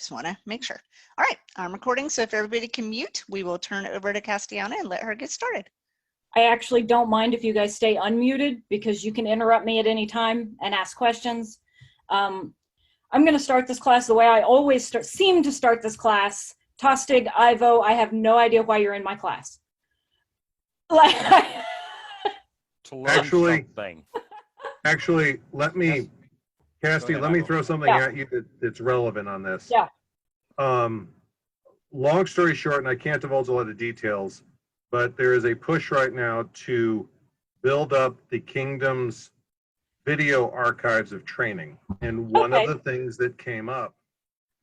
Just want to make sure. All right, I'm recording, so if everybody can mute, we will turn it over to Casetllana and let her get started. I actually don't mind if you guys stay unmuted because you can interrupt me at any time and ask questions. I'm going to start this class the way I always seem to start this class. Tostig, Ivo, I have no idea why you're in my class. To learn something. Actually, let me, Casty, let me throw something at you that's relevant on this. Yeah. Long story short, and I can't divulge a lot of details, but there is a push right now to build up the kingdom's video archives of training. And one of the things that came up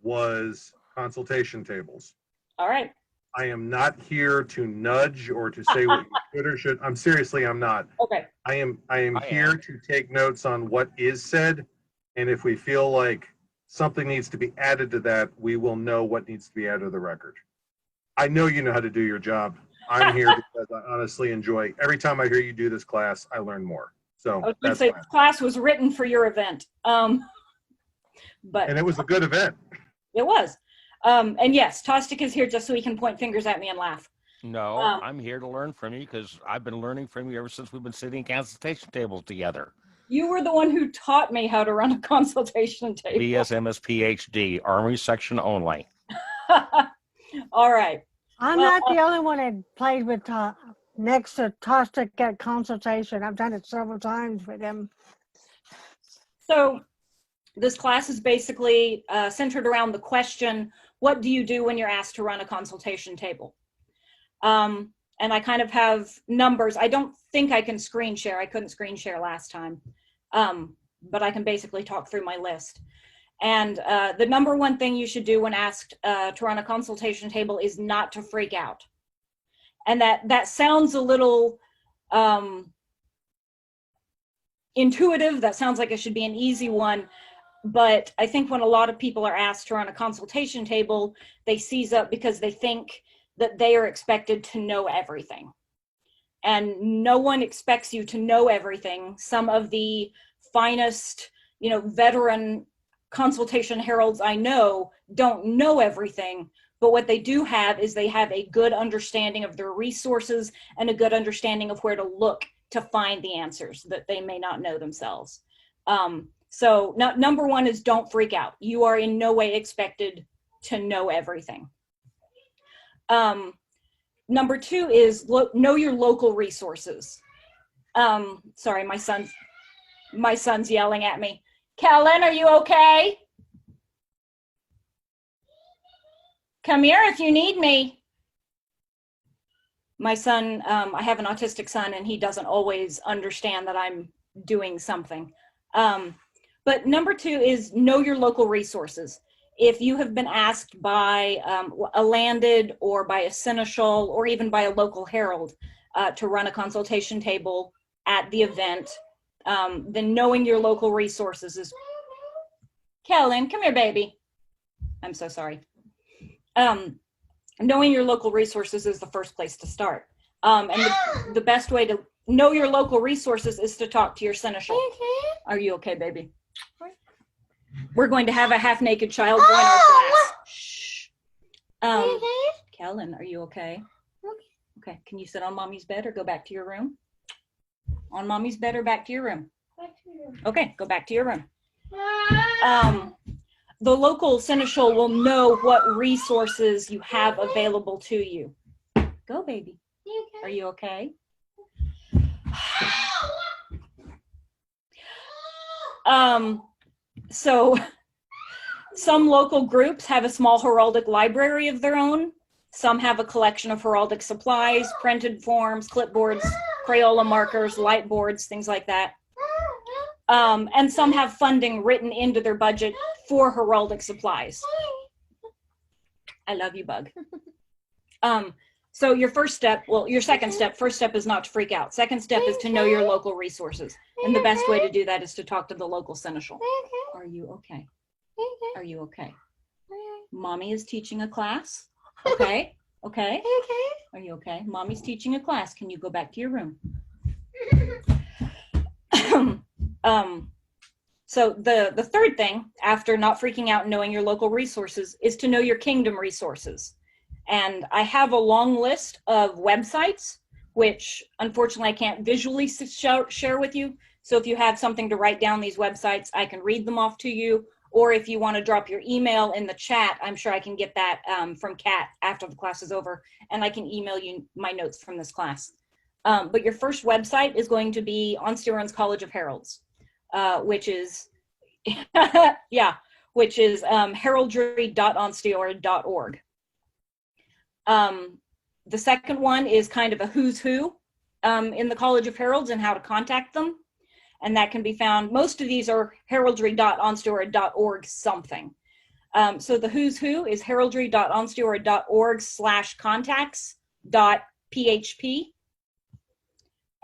was consultation tables. All right. I am not here to nudge or to say what you should or should. I'm not. Okay. I am here to take notes on what is said, and if we feel like something needs to be added to that, we will know what needs to be added to the record. I know you know how to do your job. I'm here because I honestly enjoy every time I hear you do this class. I learn more. So I was going to say this class was written for your event, and it was a good event. It was. And yes, Tostig is here just so he can point fingers at me and laugh. No, I'm here to learn from you because I've been learning from you ever since we've been sitting consultation tables together. You were the one who taught me how to run a consultation table. BSMS PhD, Army section only. All right. I'm not the only one that played with next to Tostig at consultation. I've done it several times with him. So this class is basically centered around the question, what do you do when you're asked to run a consultation table? And I kind of have numbers. I don't think I can screen share. I couldn't screen share last time. But I can basically talk through my list. And the number one thing you should do when asked to run a consultation table is not to freak out. And that sounds a little intuitive. That sounds like it should be an easy one. But I think when a lot of people are asked to run a consultation table, they seize up because they think that they are expected to know everything. And no one expects you to know everything. Some of the finest, veteran consultation heralds I know don't know everything, but what they do have is they have a good understanding of their resources and a good understanding of where to look to find the answers that they may not know themselves. So number one is don't freak out. You are in no way expected to know everything. Number two is know your local resources. Sorry, my son's yelling at me. Kellen, are you okay? Come here if you need me. My son, I have an autistic son, and he doesn't always understand that I'm doing something. But number two is know your local resources. If you have been asked by a landed or by a seneschal or even by a local herald to run a consultation table at the event, then knowing your local resources is... Kellen, come here, baby. I'm so sorry. Knowing your local resources is the first place to start. And the best way to know your local resources is to talk to your seneschal. Are you okay, baby? We're going to have a half-naked child join our class. Shh. Kellen, are you okay? Okay, can you sit on mommy's bed or go back to your room? On mommy's bed or back to your room? Okay, go back to your room. The local seneschal will know what resources you have available to you. Go, baby. Are you okay? So some local groups have a small heraldic library of their own. Some have a collection of heraldic supplies, printed forms, clipboards, Crayola markers, light boards, things like that. And some have funding written into their budget for heraldic supplies. I love you, Bug. So your first step is not to freak out. Second step is to know your local resources. And the best way to do that is to talk to the local seneschal. Are you okay? Are you okay? Mommy is teaching a class. Okay? Okay? Are you okay? Mommy's teaching a class. Can you go back to your room? So the third thing, after not freaking out and knowing your local resources, is to know your kingdom resources. And I have a long list of websites, which unfortunately I can't visually share with you. So if you have something to write down these websites, I can read them off to you. Or if you want to drop your email in the chat, I'm sure I can get that from Kat after the class is over, and I can email you my notes from this class. But your first website is going to be Onsteoran's College of Heralds, which is, which is heraldry.onsteora.org. The second one is kind of a who's who in the College of Heralds and how to contact them. And that can be found, most of these are heraldry.onsteora.org something. So the who's who is heraldry.onsteora.org/contacts.php.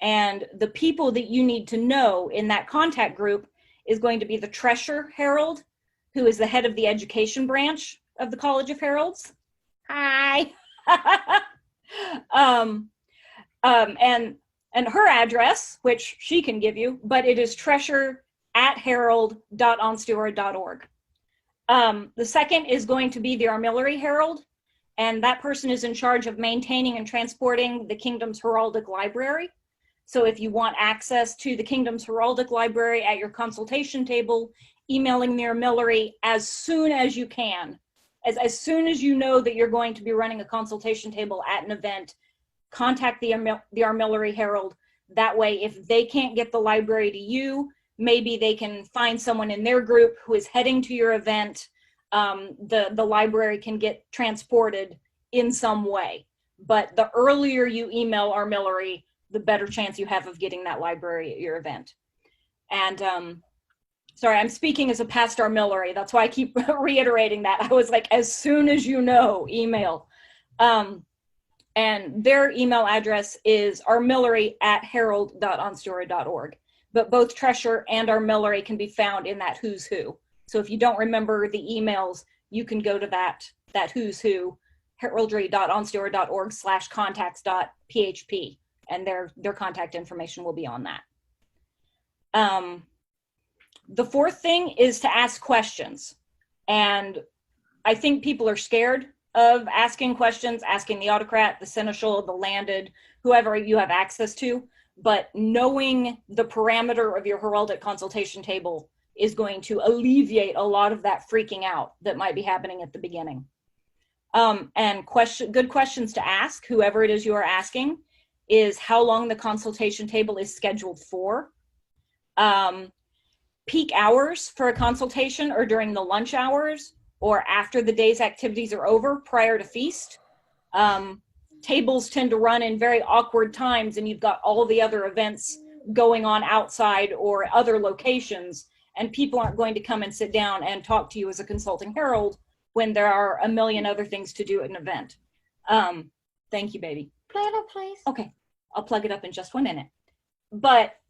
And the people that you need to know in that contact group is going to be the Treasurer Herald, who is the head of the education branch of the College of Heralds. Hi. And her address, which she can give you, but it is treasure@herald.onsteora.org. The second is going to be the Armillary Herald, and that person is in charge of maintaining and transporting the Kingdom's Heraldic Library. So if you want access to the Kingdom's Heraldic Library at your consultation table, emailing the Armillary as soon as you can. As soon as you know that you're going to be running a consultation table at an event, contact the Armillary Herald. That way, if they can't get the library to you, maybe they can find someone in their group who is heading to your event. The library can get transported in some way. But the earlier you email Armillary, the better chance you have of getting that library at your event. And sorry, I'm speaking as a past Armillary. That's why I keep reiterating that. I was like, as soon as you know, email. And their email address is armillary@herald.onsteora.org. But both Treasurer and Armillary can be found in that who's who. So if you don't remember the emails, you can go to that who's who, heraldry.onsteora.org/contacts.php, and their contact information will be on that. The fourth thing is to ask questions. And I think people are scared of asking questions, asking the autocrat, the seneschal, the landed, whoever you have access to. But knowing the parameter of your heraldic consultation table is going to alleviate a lot of that freaking out that might be happening at the beginning. And good questions to ask, whoever it is you are asking, is how long the consultation table is scheduled for. Peak hours for a consultation are during the lunch hours or after the day's activities are over, prior to feast. Tables tend to run in very awkward times, and you've got all the other events going on outside or other locations, and people aren't going to come and sit down and talk to you as a consulting herald when there are a million other things to do at an event. Thank you, baby. Play it, please. Okay, I'll plug it up in just 1 minute. But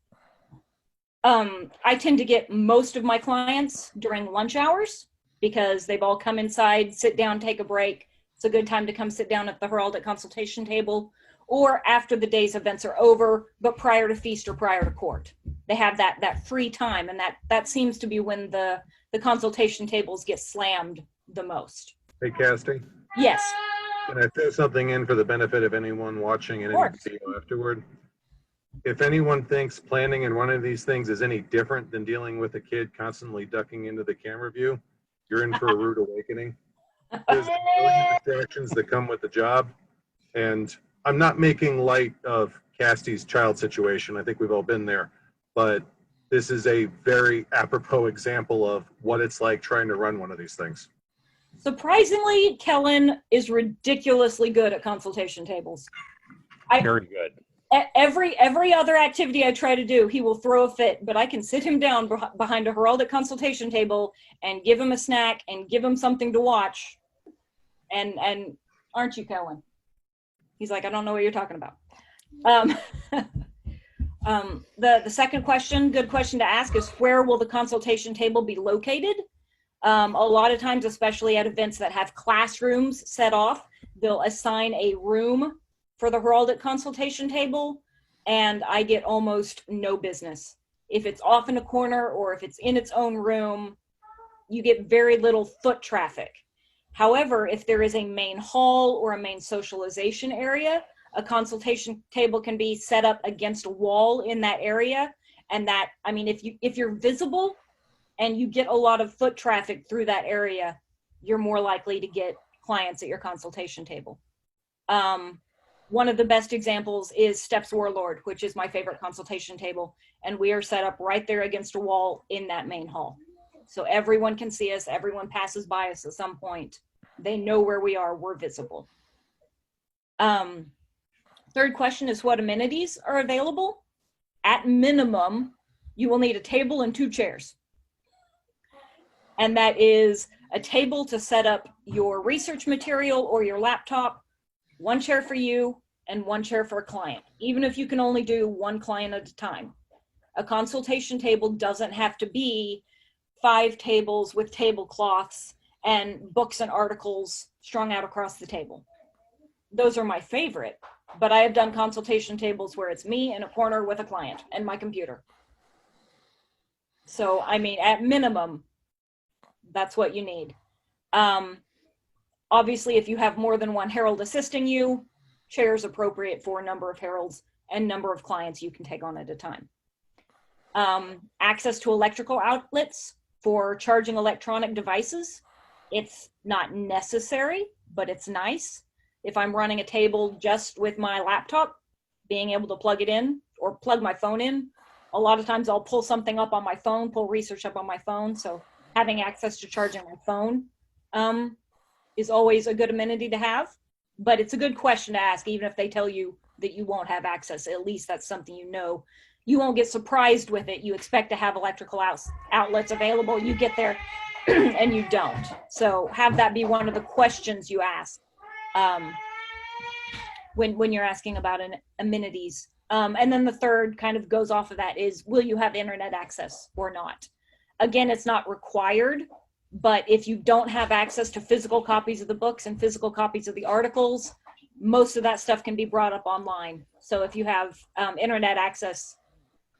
I tend to get most of my clients during lunch hours because they've all come inside, sit down, take a break. It's a good time to come sit down at the heraldic consultation table, or after the day's events are over, but prior to feast or prior to court. They have that free time, and that seems to be when the consultation tables get slammed the most. Hey, Casty, Yes. can I throw something in for the benefit of anyone watching and any video afterward? If anyone thinks planning in one of these things is any different than dealing with a kid constantly ducking into the camera view, you're in for a rude awakening. There's a million distractions that come with the job, and I'm not making light of Casty's child situation. I think we've all been there, but this is a very apropos example of what it's like trying to run one of these things. Surprisingly, Kellen is ridiculously good at consultation tables. Very good. Every other activity I try to do, he will throw a fit, but I can sit him down behind a heraldic consultation table and give him a snack and give him something to watch. And aren't you, Kellen? He's like, I don't know what you're talking about. The second question, good question to ask, is where will the consultation table be located? A lot of times, especially at events that have classrooms set off, they'll assign a room for the heraldic consultation table, and I get almost no business If it's off in a corner or if it's in its own room, you get very little foot traffic. However, if there is a main hall or a main socialization area, a consultation table can be set up against a wall in that area. And that, I mean, if you're visible and you get a lot of foot traffic through that area, you're more likely to get clients at your consultation table. One of the best examples is Steps Warlord, which is my favorite consultation table. And we are set up right there against a wall in that main hall. So everyone can see us, everyone passes by us at some point. They know where we are, we're visible. Third question is what amenities are available? At minimum, you will need a table and 2 chairs. And that is a table to set up your research material or your laptop, 1 chair for you, and 1 chair for a client, even if you can only do 1 client at a time. A consultation table doesn't have to be 5 tables with tablecloths and books and articles strung out across the table. Those are my favorite, but I have done consultation tables where it's me in a corner with a client and my computer. So, I mean, at minimum, that's what you need. Obviously, if you have more than 1 herald assisting you, chairs appropriate for a number of heralds and number of clients you can take on at a time. Access to electrical outlets for charging electronic devices. It's not necessary, but it's nice. If I'm running a table just with my laptop, being able to plug it in or plug my phone in, a lot of times I'll pull something up on my phone, pull research up on my phone. So having access to charging my phone is always a good amenity to have, but it's a good question to ask, even if they tell you that you won't have access. At least that's something you know. You won't get surprised with it. You expect to have electrical outlets available. You get there and you don't. So have that be one of the questions you ask when you're asking about amenities. And then the third kind of goes off of that is, will you have internet access or not? Again, it's not required, but if you don't have access to physical copies of the books and physical copies of the articles, most of that stuff can be brought up online. So if you have internet access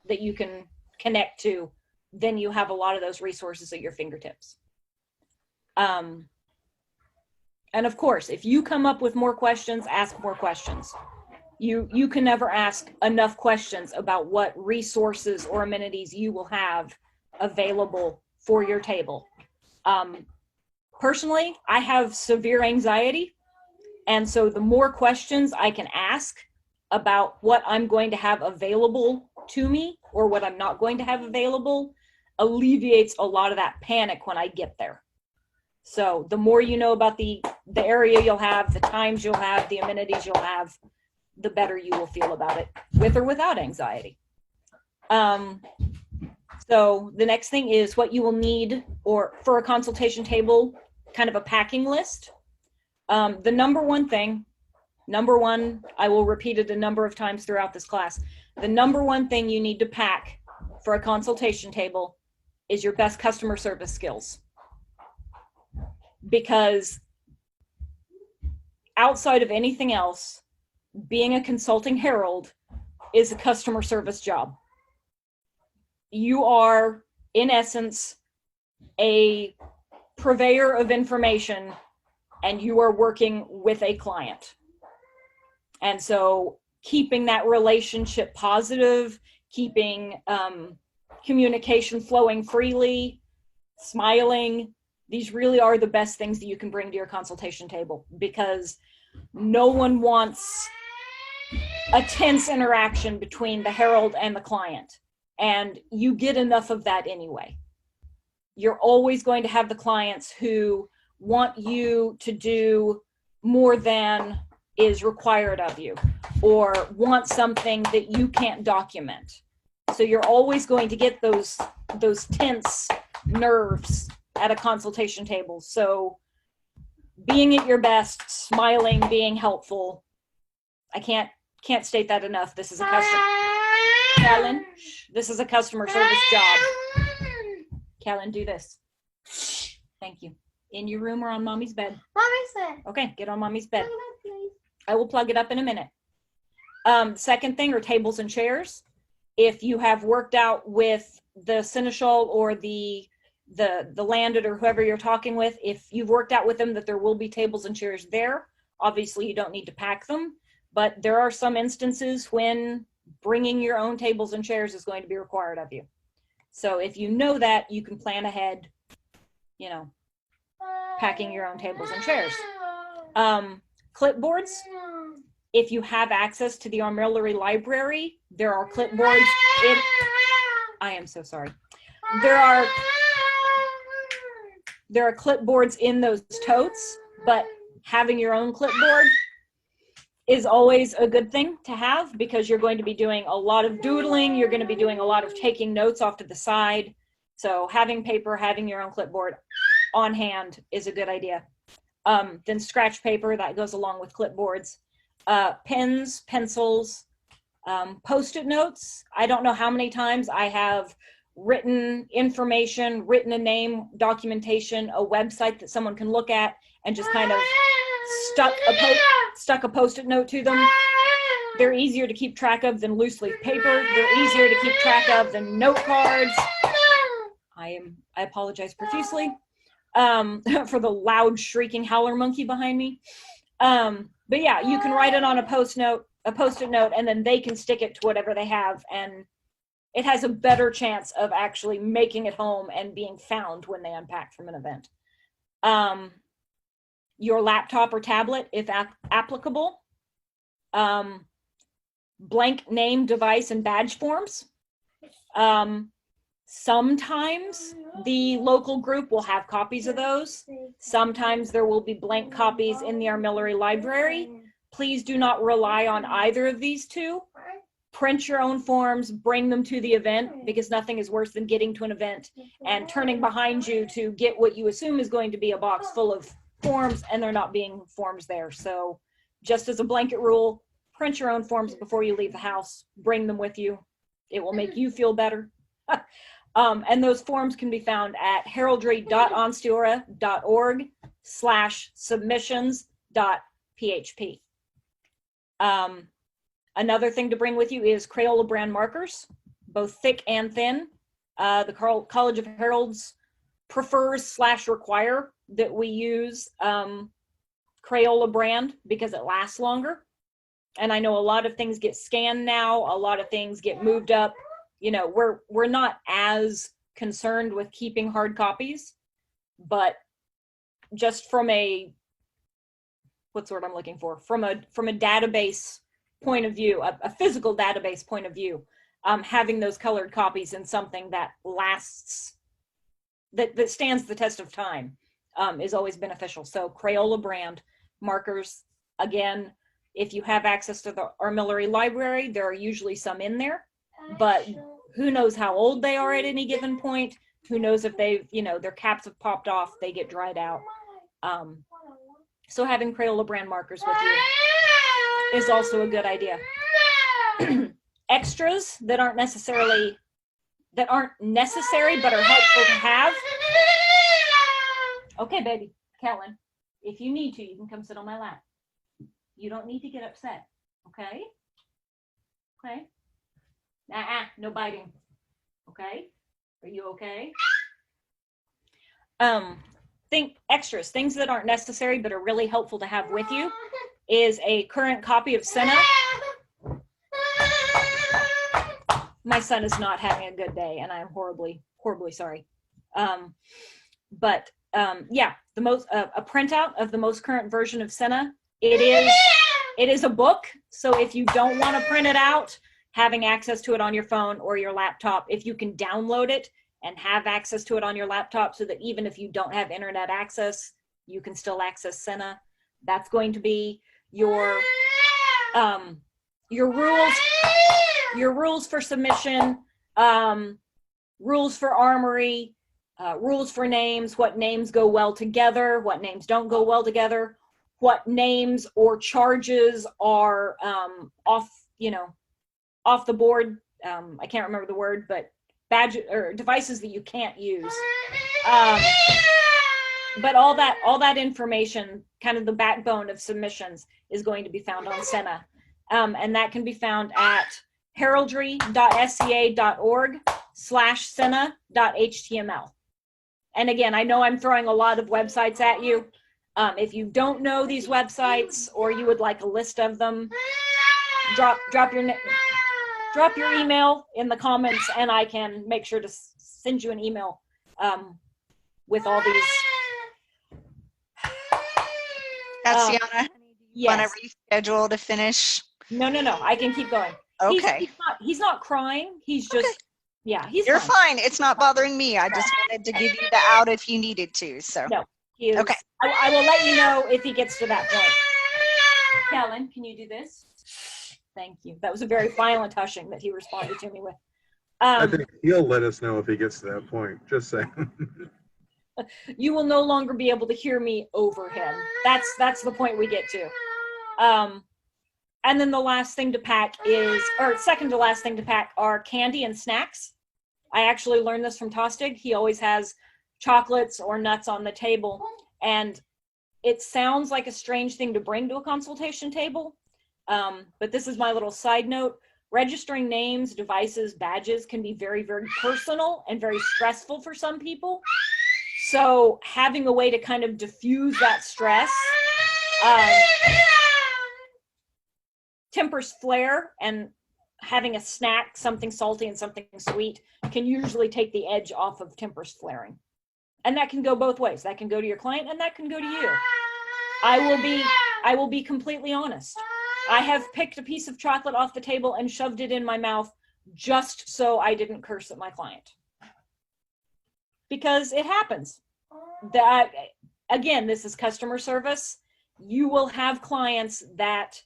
that you can connect to, then you have a lot of those resources at your fingertips. And of course, if you come up with more questions, ask more questions. You can never ask enough questions about what resources or amenities you will have available for your table. Personally, I have severe anxiety. And so the more questions I can ask about what I'm going to have available to me or what I'm not going to have available alleviates a lot of that panic when I get there. So the more you know about the area you'll have, the times you'll have, the amenities you'll have, the better you will feel about it, with or without anxiety. So the next thing is what you will need or for a consultation table, kind of a packing list. The number one, I will repeat it a number of times throughout this class. The number one thing you need to pack for a consultation table is your best customer service skills. Because outside of anything else, being a consulting herald is a customer service job. You are, in essence, a purveyor of information, and you are working with a client. And so keeping that relationship positive, keeping communication flowing freely, smiling, these really are the best things that you can bring to your consultation table, because no one wants a tense interaction between the herald and the client. And you get enough of that anyway. You're always going to have the clients who want you to do more than is required of you, or want something that you can't document. So you're always going to get those tense nerves at a consultation table. So being at your best, smiling, being helpful. I can't state that enough. This is a customer. Callan, this is a customer service job. Callan, do this. Thank you. In your room or on mommy's bed? Mommy's bed. Okay, get on mommy's bed. I will plug it up in a minute. Second thing are tables and chairs. If you have worked out with the seneschal or the landed or whoever you're talking with, if you've worked out with them that there will be tables and chairs there, obviously you don't need to pack them, but there are some instances when bringing your own tables and chairs is going to be required of you. So if you know that, you can plan ahead, you know, packing your own tables and chairs. Clipboards, if you have access to the armillary library, there are clipboards in, I am so sorry. There are clipboards in those totes, but having your own clipboard is always a good thing to have, because you're going to be doing a lot of doodling. You're going to be doing a lot of taking notes off to the side. So having paper, having your own clipboard on hand is a good idea. Then scratch paper, that goes along with clipboards. Pens, pencils, Post-it notes. I don't know how many times I have written information, written a name, documentation, a website that someone can look at, and just kind of stuck a Post-it note to them. They're easier to keep track of than loose leaf paper. They're easier to keep track of than note cards. I apologize profusely for the loud shrieking howler monkey behind me. But yeah, you can write it on a Post-it note, and then they can stick it to whatever they have, and it has a better chance of actually making it home and being found when they unpack from an event. Your laptop or tablet, if applicable. Blank name, device, and badge forms. Sometimes the local group will have copies of those. Sometimes there will be blank copies in the armillary library. Please do not rely on either of these two. Print your own forms, bring them to the event, because nothing is worse than getting to an event and turning behind you to get what you assume is going to be a box full of forms, and there not being forms there. So just as a blanket rule, print your own forms before you leave the house, bring them with you. It will make you feel better. And those forms can be found at heraldry.onsteora.org/submissions.php. Another thing to bring with you is Crayola brand markers, both thick and thin. The College of Heralds prefers/require that we use Crayola brand because it lasts longer. And I know a lot of things get scanned now, a lot of things get moved up. You know, we're not as concerned with keeping hard copies, but just from a, what's the word I'm looking for? From a database point of view, a physical database point of view, having those colored copies in something that lasts, that stands the test of time, is always beneficial. So Crayola brand markers, again, if you have access to the armillary library, there are usually some in there, but who knows how old they are at any given point. Who knows if they've, you know, their caps have popped off, they get dried out. So having Crayola brand markers with you is also a good idea. Extras that aren't necessary but are helpful to have. Okay, baby, Kellen, if you need to, you can come sit on my lap. You don't need to get upset, okay? Okay? No biting. Okay? Are you okay? Extras, things that aren't necessary but are really helpful to have with you, is a current copy of Senna. My son is not having a good day, and I'm horribly, horribly sorry. Yeah, a printout of the most current version of Senna. It is a book, so if you don't want to print it out, having access to it on your phone or your laptop, if you can download it and have access to it on your laptop, so that even if you don't have internet access, you can still access Senna. That's going to be your rules for submission, rules for armory, rules for names, what names go well together, what names don't go well together, what names or charges are off the board. I can't remember the word, but badge or devices that you can't use. But all that information, kind of the backbone of submissions, is going to be found on Senna. And that can be found at heraldry.sca.org/Senna.html. And again, I know I'm throwing a lot of websites at you. If you don't know these websites or you would like a list of them, drop your email in the comments and I can make sure to send you an email with all these. Castellana, Yes. want to reschedule to finish? No. I can keep going. Okay. He's not crying. He's just, Okay. yeah, he's You're fine. fine. It's not bothering me. I just wanted to give you the out if you needed to. So. No. He is, Okay. I will let you know if he gets to that point. Kellen, can you do this? Thank you. That was a very violent hushing that he responded to me with. I think he'll let us know if he gets to that point. Just saying. You will no longer be able to hear me over him. That's the point we get to. And then the last thing to pack second to last thing to pack are candy and snacks. I actually learned this from Tostig. He always has chocolates or nuts on the table. And it sounds like a strange thing to bring to a consultation table. But this is my little side note. Registering names, devices, badges can be very, very personal and very stressful for some people. So having a way to kind of diffuse that stress, tempers flare, and having a snack, something salty and something sweet, can usually take the edge off of tempers flaring. And that can go both ways. That can go to your client and that can go to you. I will be completely honest. I have picked a piece of chocolate off the table and shoved it in my mouth just so I didn't curse at my client. Because it happens. That, again, this is customer service. You will have clients that,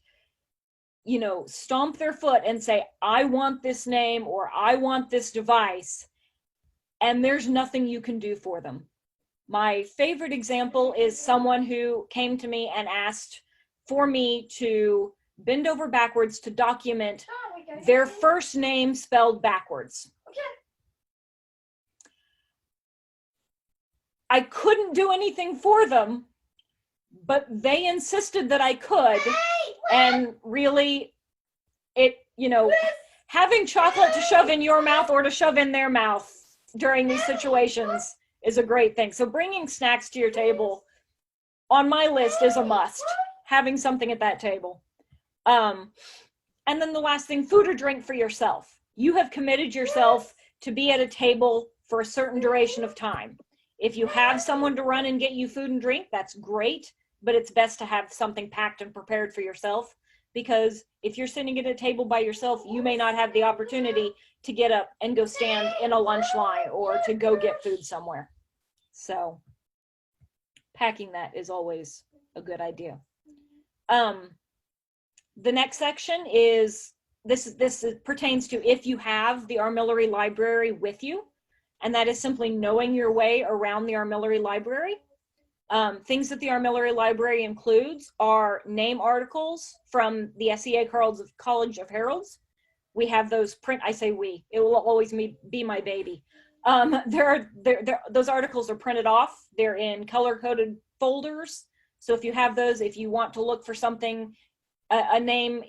you know, stomp their foot and say, I want this name or I want this device, and there's nothing you can do for them. My favorite example is someone who came to me and asked for me to bend over backwards to document their first name spelled backwards. I couldn't do anything for them, but they insisted that I could. And really, having chocolate to shove in your mouth or to shove in their mouth during these situations is a great thing. So bringing snacks to your table on my list is a must. Having something at that table. And then the last thing, food or drink for yourself. You have committed yourself to be at a table for a certain duration of time. If you have someone to run and get you food and drink, that's great, but it's best to have something packed and prepared for yourself, because if you're sitting at a table by yourself, you may not have the opportunity to get up and go stand in a lunch line or to go get food somewhere. So packing that is always a good idea. The next section is, this pertains to if you have the Armillary Library with you, and that is simply knowing your way around the Armillary Library. Things that the Armillary Library includes are name articles from the SEA College of Heralds. We have those I say we, it will always be my baby. Those articles are printed off. They're in color-coded folders. So if you have those, if you want to look for something, a name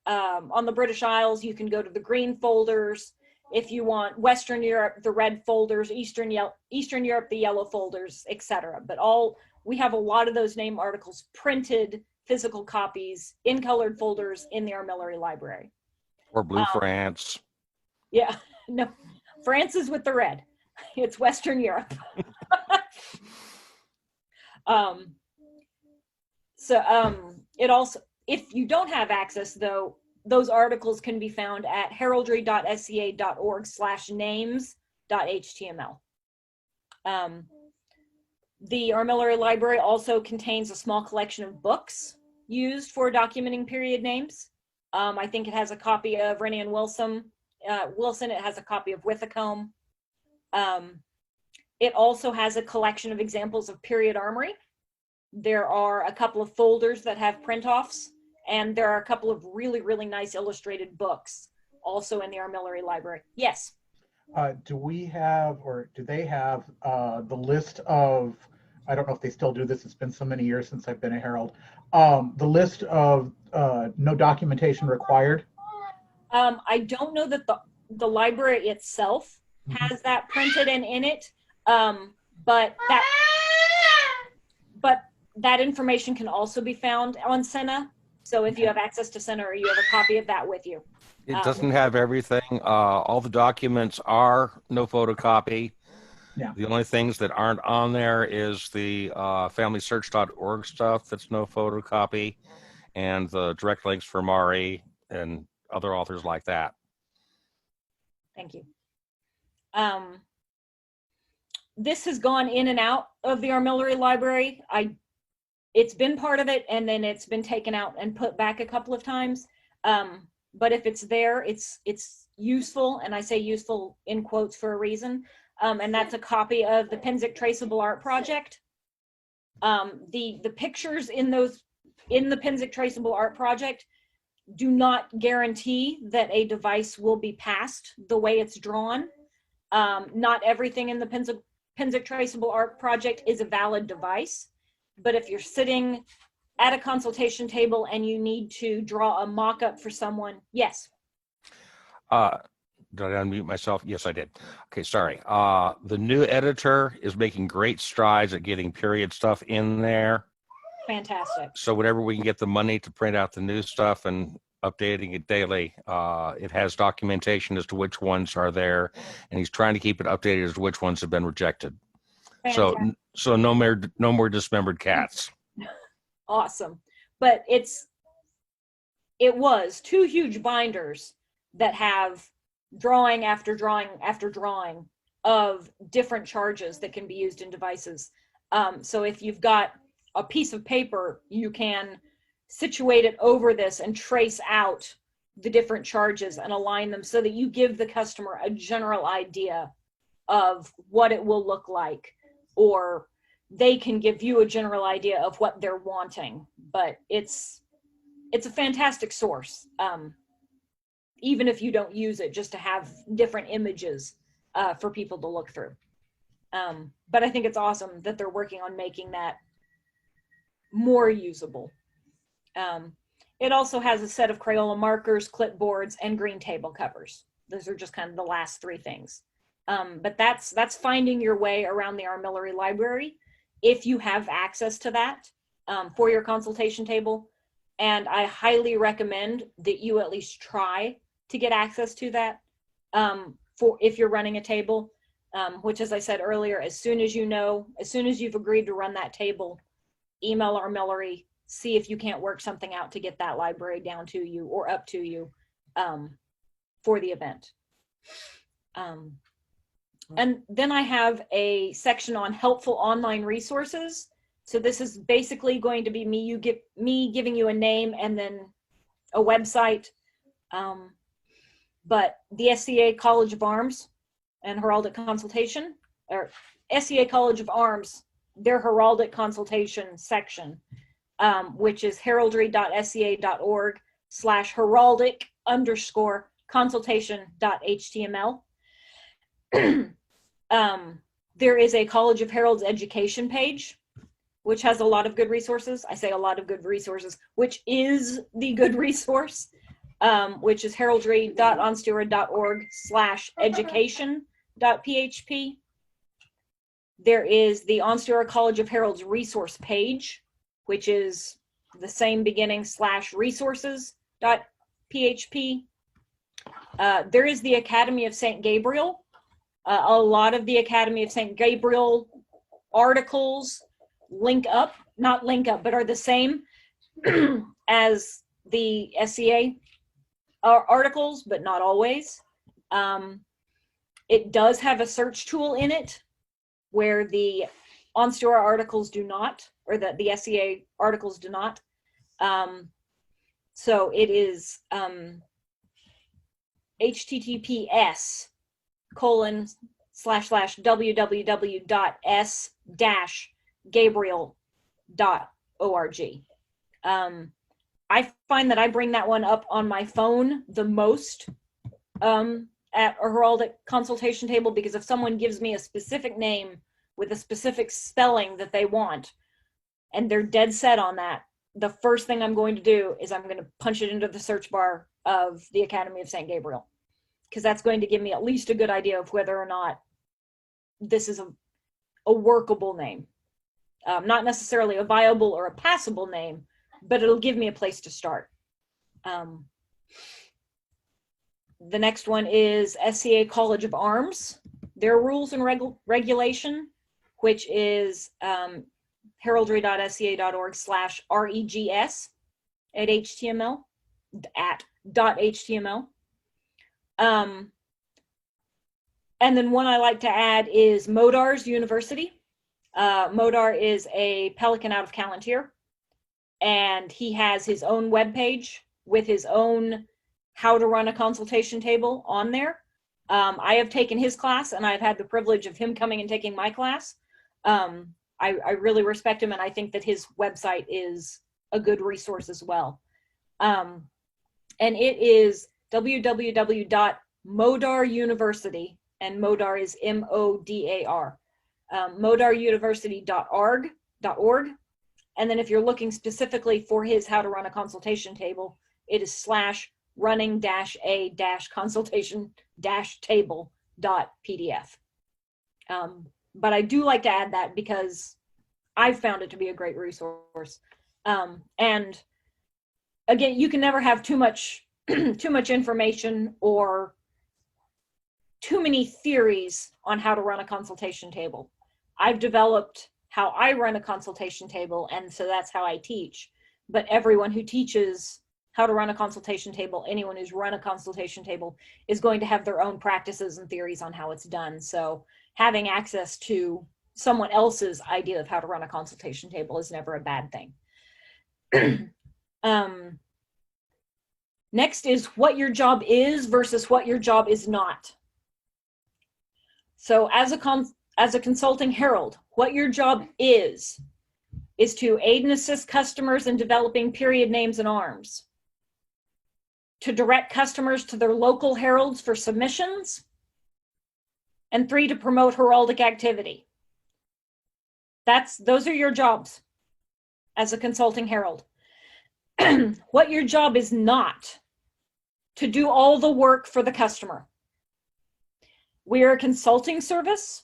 on the British Isles, you can go to the green folders. If you want Western Europe, the red folders, Eastern Europe, the yellow folders, etc. But we have a lot of those name articles printed, physical copies in colored folders in the Armillary Library. Or Blue France. Yeah, no, France is with the red. It's Western Europe. It also, if you don't have access though, those articles can be found at heraldry.sca.org/names.html. The Armillary Library also contains a small collection of books used for documenting period names. I think it has a copy of Rennie and Wilson. It has a copy of Withacombe. It also has a collection of examples of period armory. There are a couple of folders that have print-offs, and there are a couple of really, really nice illustrated books also in the Armillary Library. Yes? Do we have, or do they have the list of, I don't know if they still do this, it's been so many years since I've been a Herald, the list of no documentation required I don't know that the library itself has that printed and in it, but that information can also be found on Senna. So if you have access to Senna, or you have a copy of that with you. It doesn't have everything. All the documents are no photocopy. Yeah. The only things that aren't on there is the FamilySearch.org stuff that's no photocopy, and the direct links for Mari and other authors like that. Thank you. This has gone in and out of the Armillary Library. It's been part of it, and then it's been taken out and put back a couple of times. But if it's there, it's useful, and I say useful in quotes for a reason. And that's a copy of the Penzic Traceable Art Project. The pictures in the Penzic Traceable Art Project do not guarantee that a device will be passed the way it's drawn. Not everything in the Penzic Traceable Art Project is a valid device, but if you're sitting at a consultation table and you need to draw a mock-up for someone, yes. Did I unmute myself? Yes, I did. Okay, sorry. The new editor is making great strides at getting period stuff in there. Fantastic. So whenever we can get the money to print out the new stuff and updating it daily, it has documentation as to which ones are there, and he's trying to keep it updated as to which ones have been rejected. Fantastic. So no more dismembered cats. Awesome. But it was 2 huge binders that have drawing after drawing after drawing of different charges that can be used in devices. So if you've got a piece of paper, you can situate it over this and trace out the different charges and align them so that you give the customer a general idea of what it will look like, or they can give you a general idea of what they're wanting. But it's a fantastic source, even if you don't use it, just to have different images for people to look through. But I think it's awesome that they're working on making that more usable. It also has a set of Crayola markers, clipboards, and green table covers. Those are just kind of the last 3 things. But that's finding your way around the Armillary Library if you have access to that for your consultation table. And I highly recommend that you at least try to get access to that for if you're running a table, which, as I said earlier, as soon as you've agreed to run that table, email Armillary, see if you can't work something out to get that library down to you or up to you for the event. And then I have a section on helpful online resources. So this is basically going to be me giving you a name and then a website. But the SCA College of Arms and Heraldic Consultation, or SCA College of Arms, their Heraldic Consultation section, which is heraldry.sca.org/heraldic_consultation.html. There is a College of Heralds education page, which has a lot of good resources. I say a lot of good resources, which is the good resource, which is heraldry.onstera.org/education.php. There is the Onstera College of Heralds resource page, which is the same beginning /resources.php. There is the Academy of St. Gabriel. A lot of the Academy of St. Gabriel articles not link up, but are the same as the SCA articles, but not always. It does have a search tool in it where the Onstera articles do not, or that the SCA articles do not. So it is https://www.s-gabriel.org. I find that I bring that one up on my phone the most at a Heraldic consultation table, because if someone gives me a specific name with a specific spelling that they want, and they're dead set on that, the first thing I'm going to do is I'm going to punch it into the search bar of the Academy of St. Gabriel, because that's going to give me at least a good idea of whether or not this is a workable name. Not necessarily a viable or a passable name, but it'll give me a place to start. The next one is SCA College of Arms, their rules and regulation, which is heraldry.sca.org/regs at HTML, .html. And then one I like to add is Modar's University. Modar is a Pelican out of Palantir, and he has his own webpage with his own how to run a consultation table on there. I have taken his class, and I've had the privilege of him coming and taking my class. I really respect him, and I think that his website is a good resource as well. And it is www.Modar University, and Modar is MODAR. modaruniversity.org. And then if you're looking specifically for his how to run a consultation table, it is /running-a-consultation-table.pdf. But I do like to add that because I've found it to be a great resource. And again, you can never have too much information or too many theories on how to run a consultation table. I've developed how I run a consultation table, and so that's how I teach. But everyone who teaches how to run a consultation table, anyone who's run a consultation table, is going to have their own practices and theories on how it's done. So having access to someone else's idea of how to run a consultation table is never a bad thing. Next is what your job is versus what your job is not. So as a consulting herald, what your job is to aid and assist customers in developing period names and arms, to direct customers to their local heralds for submissions, and 3, to promote heraldic activity. Those are your jobs as a consulting herald. What your job is not, to do all the work for the customer. We are a consulting service.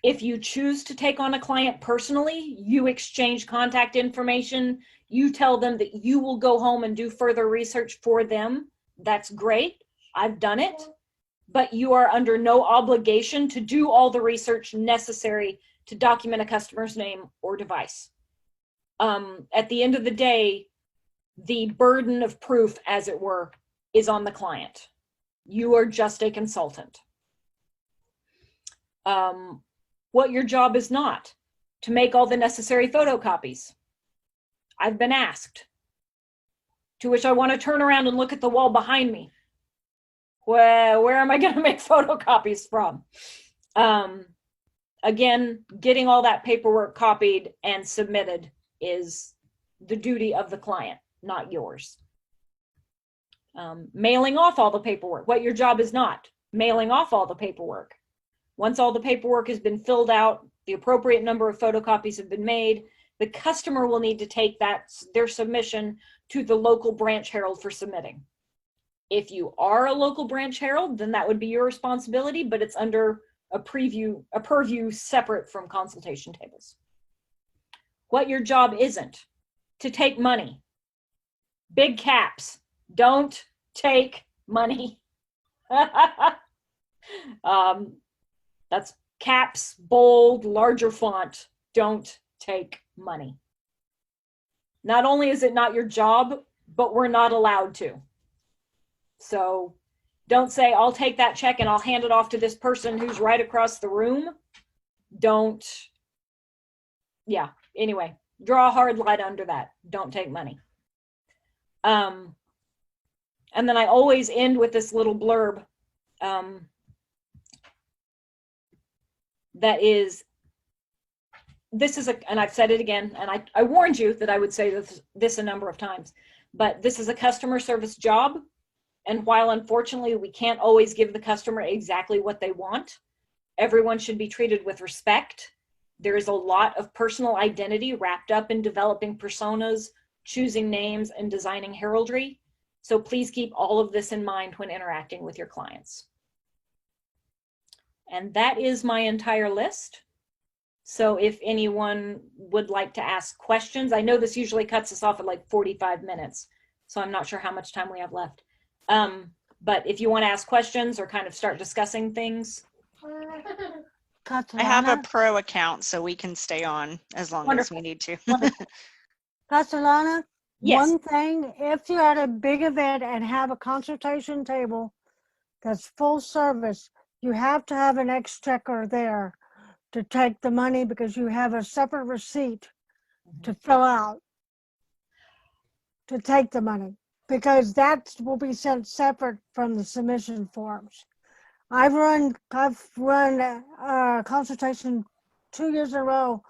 If you choose to take on a client personally, you exchange contact information, you tell them that you will go home and do further research for them. That's great. I've done it. But you are under no obligation to do all the research necessary to document a customer's name or device. At the end of the day, the burden of proof, as it were, is on the client. You are just a consultant. What your job is not, to make all the necessary photocopies. I've been asked, to which I want to turn around and look at the wall behind me. Where am I going to make photocopies from? Again, getting all that paperwork copied and submitted is the duty of the client, not yours. Mailing off all the paperwork. What your job is not, mailing off all the paperwork. Once all the paperwork has been filled out, the appropriate number of photocopies have been made, the customer will need to take their submission to the local branch herald for submitting. If you are a local branch herald, then that would be your responsibility, but it's under a purview separate from consultation tables. What your job isn't, to take money. Big caps, don't take money. That's caps, bold, larger font, don't take money. Not only is it not your job, but we're not allowed to. So don't say, I'll take that check and I'll hand it off to this person who's right across the room. Anyway, draw a hard line under that. Don't take money. And then I always end with this little blurb. And I've said it again, and I warned you that I would say this a number of times, but this is a customer service job. And while unfortunately we can't always give the customer exactly what they want, everyone should be treated with respect. There is a lot of personal identity wrapped up in developing personas, choosing names, and designing heraldry. So please keep all of this in mind when interacting with your clients. And that is my entire list. So if anyone would like to ask questions, I know this usually cuts us off at like 45 minutes, so I'm not sure how much time we have left. But if you want to ask questions or kind of start discussing things. I have a Castellana, pro account, so we can stay on as long as we need to. Castellana, Yes. one thing, if you're at a big event and have a consultation table that's full service, you have to have an exchequer there to take the money because you have a separate receipt to fill out to take the money, because that will be sent separate from the submission forms. I've run consultation 2 years in a row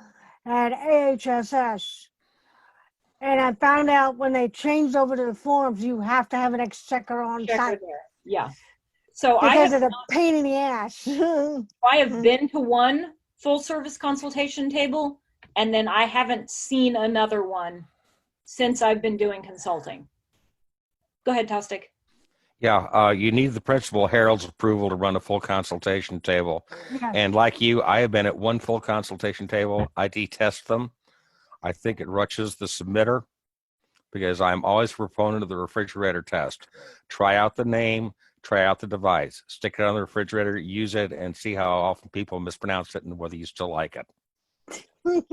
at AHSS, and I found out when they changed over to the forms, you have to have an exchequer on Checker site there. Yeah. So because it's a pain in the ass. I have been to one full service consultation table, and then I haven't seen another one since I've been doing consulting. Go ahead, Tostic. Yeah, you need the principal herald's approval to run a full consultation table. Yes. And like you, I have been at one full consultation table. I detest them. I think it rushes the submitter because I'm always a proponent of the refrigerator test. Try out the name, try out the device, stick it on the refrigerator, use it, and see how often people mispronounce it and whether you still like it.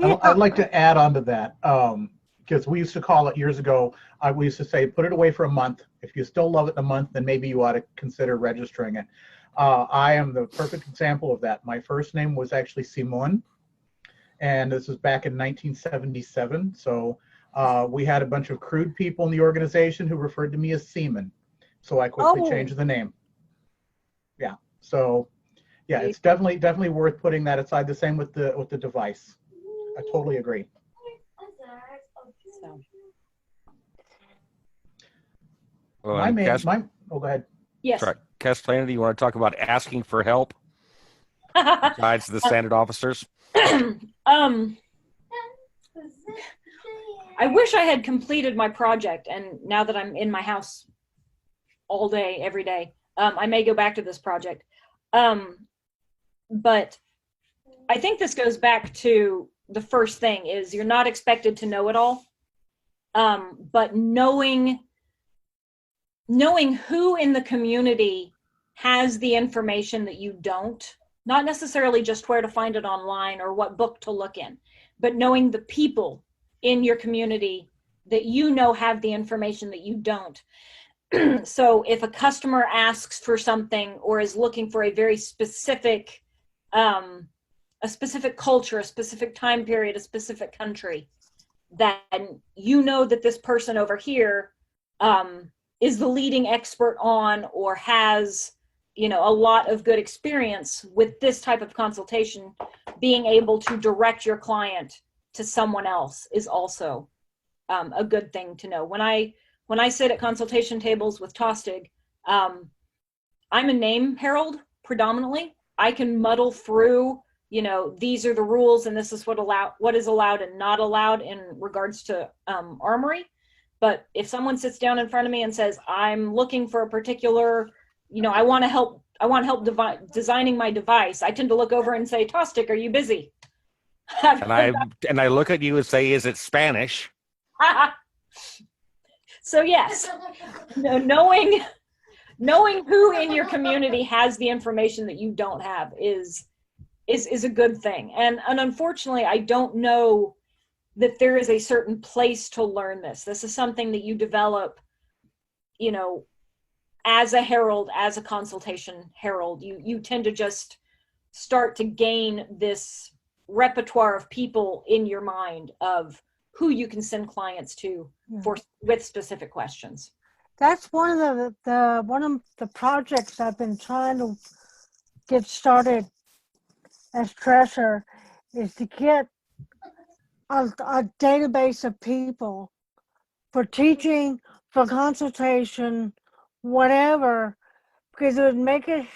I'd like to add on to that, because we used to call it years ago, we used to say, put it away for a month. If you still love it in a month, then maybe you ought to consider registering it. I am the perfect example of that. My first name was actually Simon, and this was back in 1977. So we had a bunch of crude people in the organization who referred to me as Seaman. So I quickly changed the name. Yeah. So yeah, it's definitely worth putting that aside. The same with the device. I totally agree. So, Well, Oh, go ahead. yes. sorry, Castellana, do you want to talk about asking for help besides the standard officers? I wish I had completed my project, and now that I'm in my house all day, every day, I may go back to this project. But I think this goes back to the first thing is you're not expected to know it all. But knowing who in the community has the information that you don't, not necessarily just where to find it online or what book to look in, but knowing the people in your community that you know have the information that you don't. So if a customer asks for something or is looking for a very specific, a specific culture, a specific time period, a specific country, then you know that this person over here is the leading expert on or has, you know, a lot of good experience with this type of consultation. Being able to direct your client to someone else is also a good thing to know. When I sit at consultation tables with Tostig, I'm a name herald predominantly. I can muddle through, you know, these are the rules and this is what is allowed and not allowed in regards to armory. But if someone sits down in front of me and says, I'm looking for a particular, you know, I want help designing my device, I tend to look over and say, Tostig, are you busy? And I look at you and say, is it Spanish? So yes, knowing who in your community has the information that you don't have is a good thing. And unfortunately, I don't know that there is a certain place to learn this. This is something that you develop, you know, as a herald, as a consultation herald. You tend to just start to gain this repertoire of people in your mind of who you can send clients to with specific questions. That's one of the projects I've been trying to get started as treasurer, is to get a database of people for teaching, for consultation, whatever, because it would make it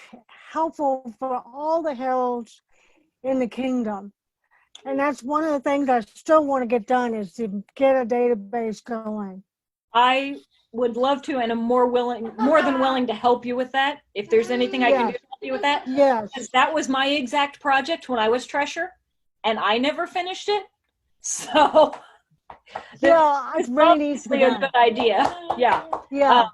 helpful for all the heralds in the kingdom. And that's one of the things I still want to get done, is to get a database going. I would love to, and I'm more than willing to help you with that. If there's anything I can do to help you with that, Yes. because that was my exact project when I was treasurer, and I never finished it. So Yeah, it's it really needs to be probably a done. good idea. Yeah. Yeah.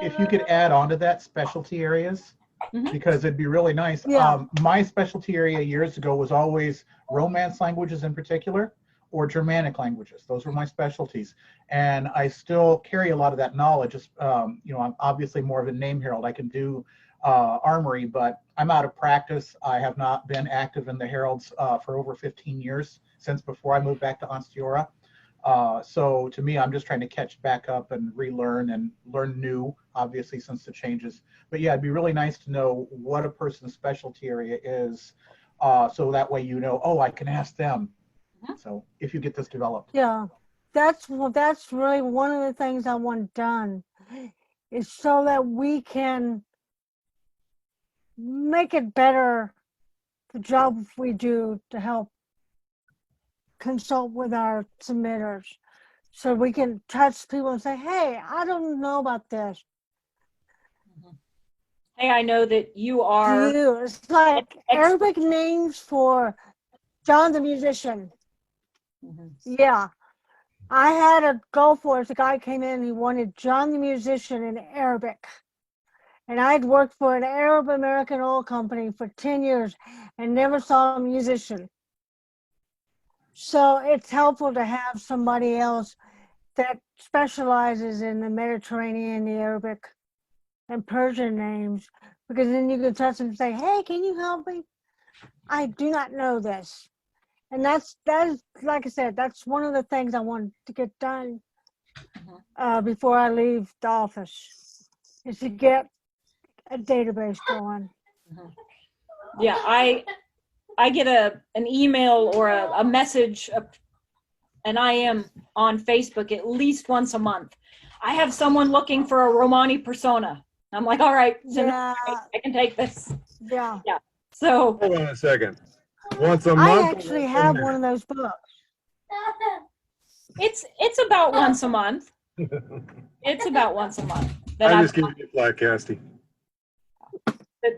If you could add on to that specialty areas, Mhm. because it'd be really nice. Yeah. My specialty area years ago was always Romance languages in particular, or Germanic languages. Those were my specialties, and I still carry a lot of that knowledge. I'm obviously more of a name herald. I can do armory, but I'm out of practice. I have not been active in the heralds for over 15 years, since before I moved back to Onstiora. So to me, I'm just trying to catch back up and relearn and learn new, obviously, since the changes. But yeah, it'd be really nice to know what a person's specialty area is, so that way oh, I can ask them. So if you get this developed. Yeah. That's really one of the things I want done, is so that we can make it better, the job we do to help consult with our submitters, so we can touch people and say, hey, I don't know about this. Hey, I know that you are. It's like Arabic names for John the musician. Mhm. Yeah. I had a go for it. The guy came in and he wanted John the musician in Arabic. And I'd worked for an Arab American oil company for 10 years and never saw a musician. So it's helpful to have somebody else that specializes in the Mediterranean, the Arabic, and Persian names, because then you can touch them and say, hey, can you help me? I do not know this. And that is, like I said, that's one of the things I want to get done before I leave the office, is to get a database going. Yeah, I get an email or a message, and I am on Facebook at least once a month. I have someone looking for a Romani persona. I'm like, all right, Yeah. I can take this. Yeah. So Hold on a second. Once a month. I actually have one of those books. it's about once a month. It's about once a month that I'm I've just giving you flat, Casty.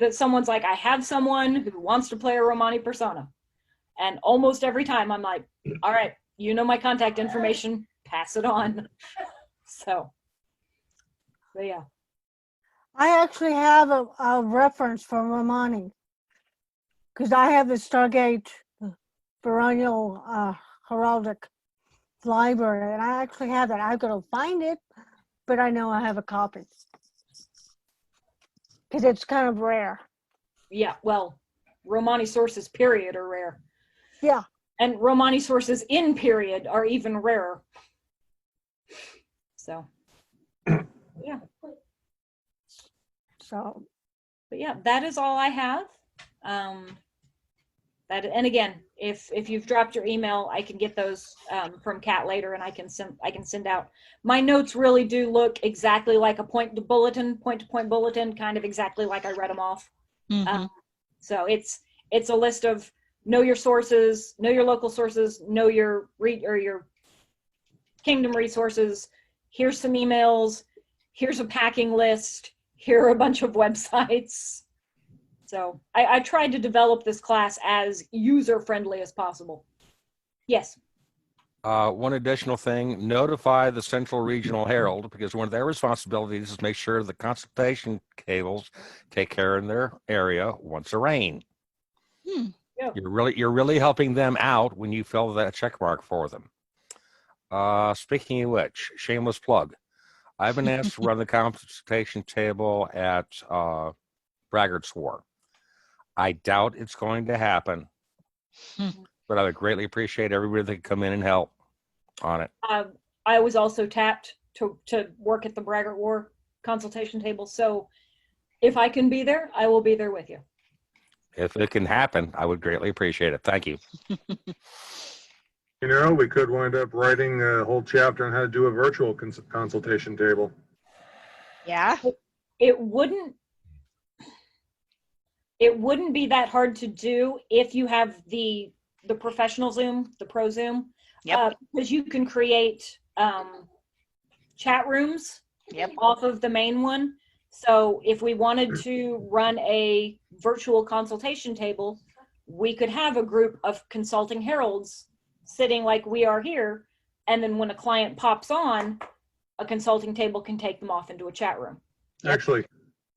that someone's like, I have someone who wants to play a Romani persona. And almost every time I'm like, all right, you know my contact information, pass it on. So yeah. I actually have a reference for Romani, because I have the Stargate Baronial Heraldic library, and I actually have that. I've got to find it, but I know I have a copy, because it's kind of rare. Yeah, well, Romani sources period are rare. Yeah. And Romani sources in period are even rarer. So yeah. So, But yeah, that is all I have. And again, if you've dropped your email, I can get those from Kat later, and I can send out. My notes really do look exactly like a point to point bulletin, kind of exactly like I read them off. Mm-hmm. So it's a list of know your sources, know your local sources, know your your kingdom resources. Here's some emails. Here's a packing list. Here are a bunch of websites. So I tried to develop this class as user-friendly as possible. Yes. One additional thing, notify the Central Regional Herald, because one of their responsibilities is make sure the consultation cables take care in their area once a rain. Yeah. You're really helping them out when you fill that check mark for them. Speaking of which, shameless plug. I've been asked to run the consultation table at Braggart's War. I doubt it's going to happen, but I would greatly appreciate everybody that could come in and help on it. I was also tapped to work at the Braggart War consultation table. So if I can be there, I will be there with you. If it can happen, I would greatly appreciate it. Thank you. You know, we could wind up writing a whole chapter on how to do a virtual consultation table. Yeah. It wouldn't be that hard to do if you have the professional Zoom, the pro Zoom. Yep. Because you can create chat rooms Yep. off of the main one. So if we wanted to run a virtual consultation table, we could have a group of consulting heralds sitting like we are here. And then when a client pops on, a consulting table can take them off into a chat room. Actually,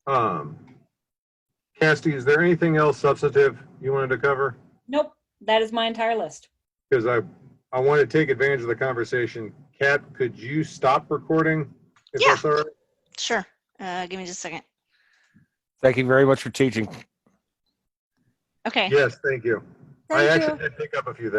Casty, is there anything else substantive you wanted to cover? Nope, that is my entire list. Because I want to take advantage of the conversation. Kat, could you stop recording? If Yeah. that's all right? Sure. Give me just a second. Thank you very much for teaching. Okay. Yes, thank you. I Thank actually you. did pick up a few things.